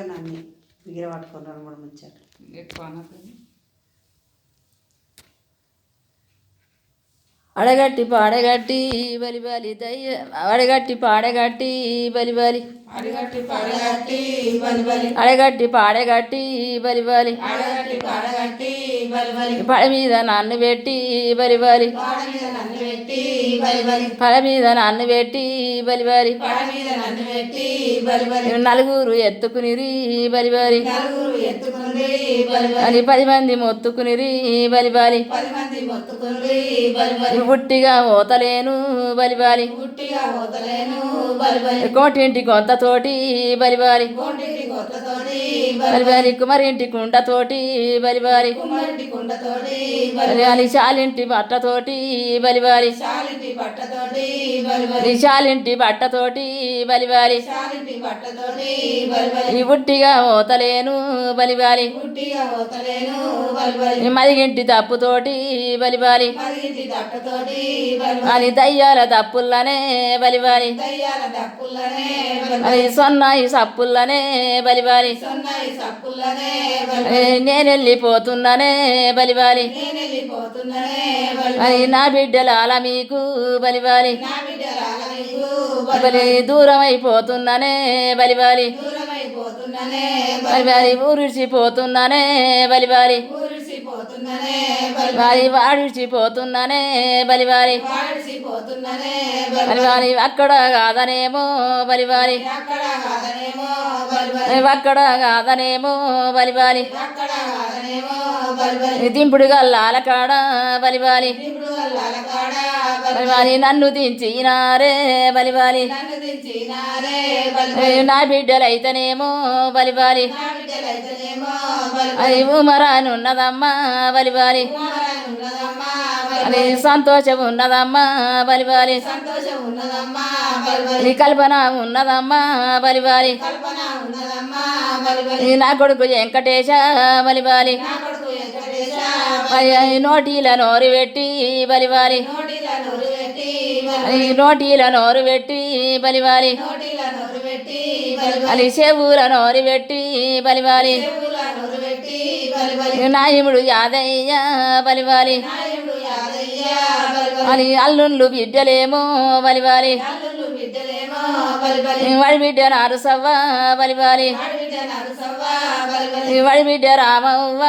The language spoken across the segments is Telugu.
నన్ను బిగిర పట్టుకున్నాను కూడా ముంచారు ఎక్కువ అన్నది అడగట్టి పాడగట్టి బలి బలి దయ్య అడగట్టి పాడగట్టి బలి బలి అడగట్టి పాడగట్టి బలి బలి అడగట్టి పాడగట్టి బలి బలి అడగట్టి పాడగట్టి బలి బలి పడ మీద నన్ను పెట్టి బలి బలి పాడ మీద నన్ను పెట్టి బలి బలి పడ మీద నన్ను పెట్టి బలి బలి పాడ మీద నన్ను పెట్టి బలి బలి నలుగురు ఎత్తుకునిరి బలి బలి నలుగురు ఎత్తుకుంది బలి బలి అని 10 మంది మొత్తుకునిరి బలి బలి 10 మంది మొత్తుకుంది బలి బలి పుట్టిగా ఓతలేను బలి బలి పుట్టిగా పోతలేను బలి బలి కోటింటి కొంతతోటి బలి బలి కోటింటి కొత్తతోటి బలి బలి కుమరింటి కుండతోటి బలి బలి కుమ్మరింటి కుండతోటి బలి బలి బలి చాలింటి బట్టతోటి బలి బలి చాలింటి బట్టతోటి బలి బలి చాలింటి బట్టతోటి బలి బలి చాలింటి బట్టతోటి బలి బలి ఈ పుట్టిగా ఓతలేను బలి బలి పుట్టిగా పోతలేను బలి బలి మదిగింటి తప్పుతోటి బలి బలి మదింటి దట్టతోటి బలి బలి అని దయ్యాల తప్పుల్లనే బలి బలి దయ్యాల దప్పుల్లనే బలి బలి అని సొన్నాయి సప్పుల్లనే బలి బలి సొన్నాయి సప్పుల్లనే బలి బలి నేనెళ్ళిపోతున్నానే బలి బలి నేను వెళ్ళిపోతున్నానే బలి బలి అని నా బిడ్డలాల మీకు బలి బలి నా బిడ్డ రాగలిగు బలి బలి దూరం అయిపోతున్నానే బలి బలి దూరమైపోతున్నానే బలి బలి ఊరిడిచిపోతున్నానే బలి బలి ఊరిసిపోతున్నానే బలి బలి వాడిచిపోతున్నానే బలి బలి వాడిసిపోతున్నానే బలి బలి బలి అక్కడ కాదనేమో బలి బలి అక్కడ కాదనేమో బలి బలి అక్కడ కాదనేమో బలి బలి అక్కడ కాదనేమో బలి బలి దింపుడు గల్లాల కాడ బలి బలి ఇప్పుడు లలకాడ బలి బలి బలి నన్ను దించినారే బలి బలి నన్ను దించినారే బలి బలి నా బిడ్డలైతేనేమో బలి బలి నా బిడ్డలైతేనేమో బలి బలి అది ఉమరానున్నదమ్మా బలి బలి ఉన్నదమ్మా బలి అది సంతోషం ఉన్నదమ్మా బలి బలి సంతోషం ఉన్నదమ్మా బలి బలి నీ కల్పన ఉన్నదమ్మా బలి బలి కల్పన ఉన్నదమ్మా బలి బలి నా కొడుకు వెంకటేశ బలి బలి నా కొడుకు వెంకటేశ నోటీల నోరు పెట్టి బలి బలి నోటిల నోరు పెట్టి బలి నోటీల నోరు పెట్టి బలి బలి నోటిల నోరు పెట్టి బలి బలి అని చెవుల నోరు పెట్టి బలి బలి చెవుల నోరు పెట్టి బలి బలి నాయముడు యాదయ్య బలి బలి నాయుడు యాదయ్య బలి బలి అని అల్లుళ్ళు బిడ్డలేమో బలి బలి అల్లుళ్ళు బిడ్డలేమో బలి బలి వాడి బిడ్డ నారుసవ్వ బలి బలి ఆడబిడ్డ నరసవ్వ బలి బలి వాడి బిడ్డ రామవ్వ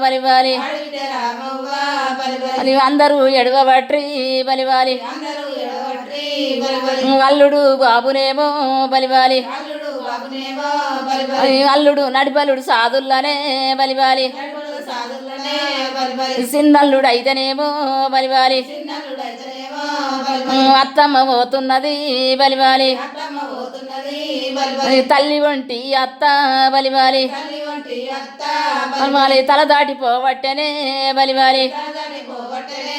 బలి బలి ఆడబిడ్డ రామవ్వ బలి బలి అని అందరూ ఎడవబట్రి బలి బలి అందరూ ఎడవట్రి బలి బలి అల్లుడు బాబునేమో బలి బలి అల్లుడు బాబునేమో బలి బలి అని అల్లుడు నడిపలుడు సాదుల్లనే బలి బలి నడుపుడు సాధులనే బలి బలి సిన్నల్లుడు అయితేనేమో బలి బలి చిన్నలుడైతేనేమో బలి బలి అత్తమ్మ పోతున్నది బలి బలి అత్తమ్మ పోతున్నది బలి బలి తల్లి వంటి అత్త బలి బలి తల్లి వంటి అత్త బలి తల దాటిపోవట్టనే బలి బలి బలి పోవట్టనే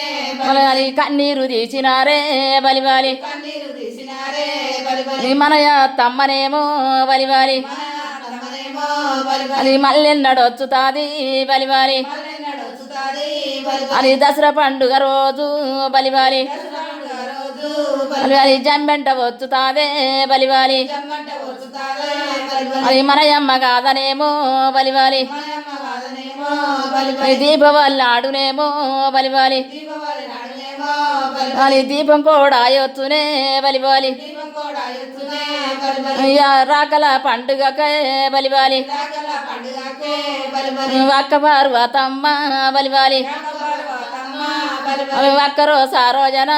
బలి కన్నీరు తీసినారే బలి బలి కన్నీరు తీసినారే బలి బలి మన తమ్మనేమో బలి బలి తమనేమో బలి బలి అది మళ్ళెన్నడొచ్చుతాది బలి బలి మల్లెన్నడు వచ్చుతాది బలి బలి అది దసరా పండుగ రోజు బలి బలి దసరా రోజు బలి బలి బలి జంబెంట వచ్చుతాదే బలి బలి జమ్మంట వచ్చుతాదే బలి బలి అది మనయమ్మ కాదనేమో బలి బలి మాయమ్మ వాదనేమో బలి బలి దీపవల్లాడునేమో బలి బలి దీపావళి నాడునేమో బలి బలి దీపం కూడా యొచ్చునే బలి బలి దీపం కూడా ఎత్తునే బలి బలి రాకల పండుగకే బలి బలి రాగల పండుగకే బలి బలి అక్క పార్వతమ్మ బలి బలి రాకపార్వతమ్మ బలి బలి అక్కరో సారోజన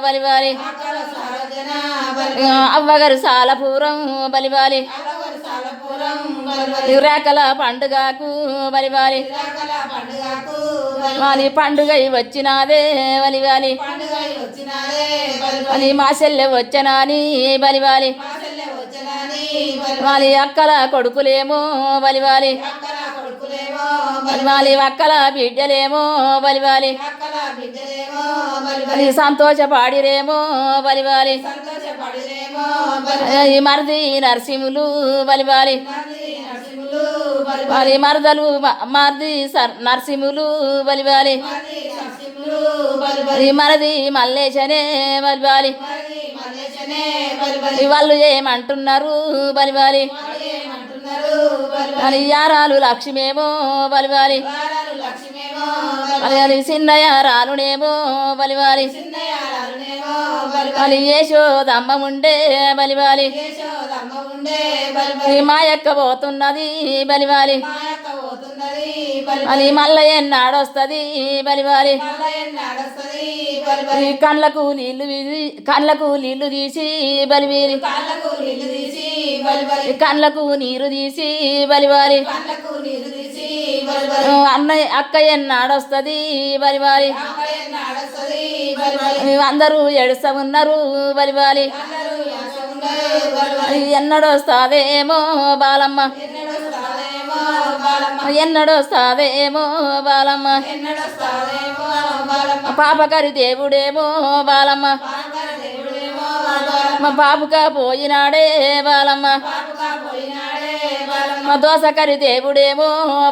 బలి బలి అక్కల సారజన బలి అవ్వగారు సాలపూరం బలి బలి అలవరి సాలపురం బలి బలి రాకల పండుగకు బలి బలి రాగల పండుగకు బలి వాలి పండుగ వచ్చినాదే బలి బలి పండుగ వచ్చినారే బలి బలి అని మా చెల్లె వచ్చనాని బలి బలి మా చెల్లె వచ్చనాని బలి వాలి అక్కల కొడుకులేమో బలి బలి అక్కల కొడుకులేమో బలి వాలి అక్కల బిడ్డలేమో బలి బలి అక్కల బిడ్డలేమో బలి అది బలి సంతోషపాడిరేమో బలి బలి సంతోషపడిరేమో బలి ఈ మరిది నరసింహులు బలి బలి నది నరసింహులు బలి వాలి మరదలు మరిది నరసింహులు బలి బలి మది నరసింహులు బలి బలి ఈ మరది మల్లేశనే బలి బలి మది మల్లేశనే బలి బలి వాళ్ళు ఏమంటున్నారు బలి బలి వాళ్ళు ఏమంటున్నారు బలిబలి అని యారాలు లక్ష్మేమో బలివాలి వారాలు లక్ష్మేమో అని అని చిన్న యారాలునేమో బలివాలి చిన్నయాలనేమో బలిబలి అని యశోదమ్మ ఉండే బలివాలి యశోదమ్మ ఉండే బలిబలి ఈ మాయక్క పోతున్నది బలివాలి మాయక్క పోతున్నది బలిబలి అని మల్ల ఎన్నాడొస్తది బలివాలి నడుస్తుంది బలిబలి ఈ కళ్ళకు నీళ్లు తీసి బలివేరి కాళ్ళకు నీళ్లు తీసి బలిబలి కళ్ళకు నీరు తీసి బలివాలి కళ్ళకు నీరు తీసి బలిబలి అన్నయ్య అక్క ఎన్నాడొస్తది బలివాలి అమ్మాయి నడుస్తుంది బలిబలి అందరూ ఏడుస్తా ఉన్నారు బలివాలి అందరూ యాసముండే బలిబలి ఎన్నడొస్తాదేమో బాలమ్మ ఎన్నడొస్తాదేమో బాలమ్మ ఎన్నడొస్తాదేమో బాలమ్మ ఎన్నడొస్తాదేమో బాలమ్మ పాపకరి దేవుడేమో బాలమ్మ పాపర దేవుడేమో బాలమ్మ మా పాపుగా పోయినాడే బాలమ్మ పాపగా పోయినాడే బాలమ్మ మా దోసకరి దేవుడేమో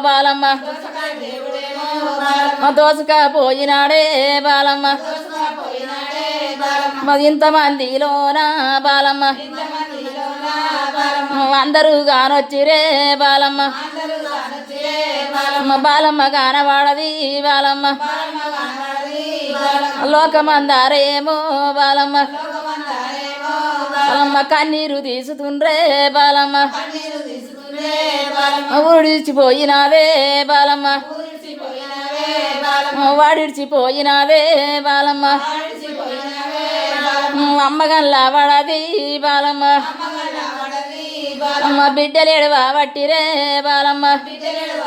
బాలమ్మ దోసకాయ దేవుడేమో బాలమ్మ మా దోసక పోయినాడే బాలమ్మ దోసగా పోయినాడే బాలమ్మ మా ఇంతమందిలోన బాలమ్మ ఇంతమందిలోన బాలమ్మ అందరూ గానొచ్చిరే బాలమ్మ అందరూ కానొచ్చిరే బాలమ్మ మా బాలమ్మ గానవాడది బాలమ్మ బాలమ్మ కనబడది బాలమ్మ లోకమందారేమో బాలమ్మ లోకమందారేమో బాలమ్మ కన్నీరు తీసుతుండ్రే బాలమ్మ కన్నీరు తీసుకునే బాలమ్మ ఊడిచిపోయినావే బాలమ్మ ఊరిసిపోయినవే బాలమ్మ వాడిడిచిపోయినావే బాలమ్మ ఆడిసిపోయినవే బాలమ్మ అమ్మగల్లా పడది బాలమ్మ అమ్మగల్ల పడది బాలమ్మ అమ్మ బిడ్డలేడు వట్టిరే బాలమ్మ బిడ్డలేడు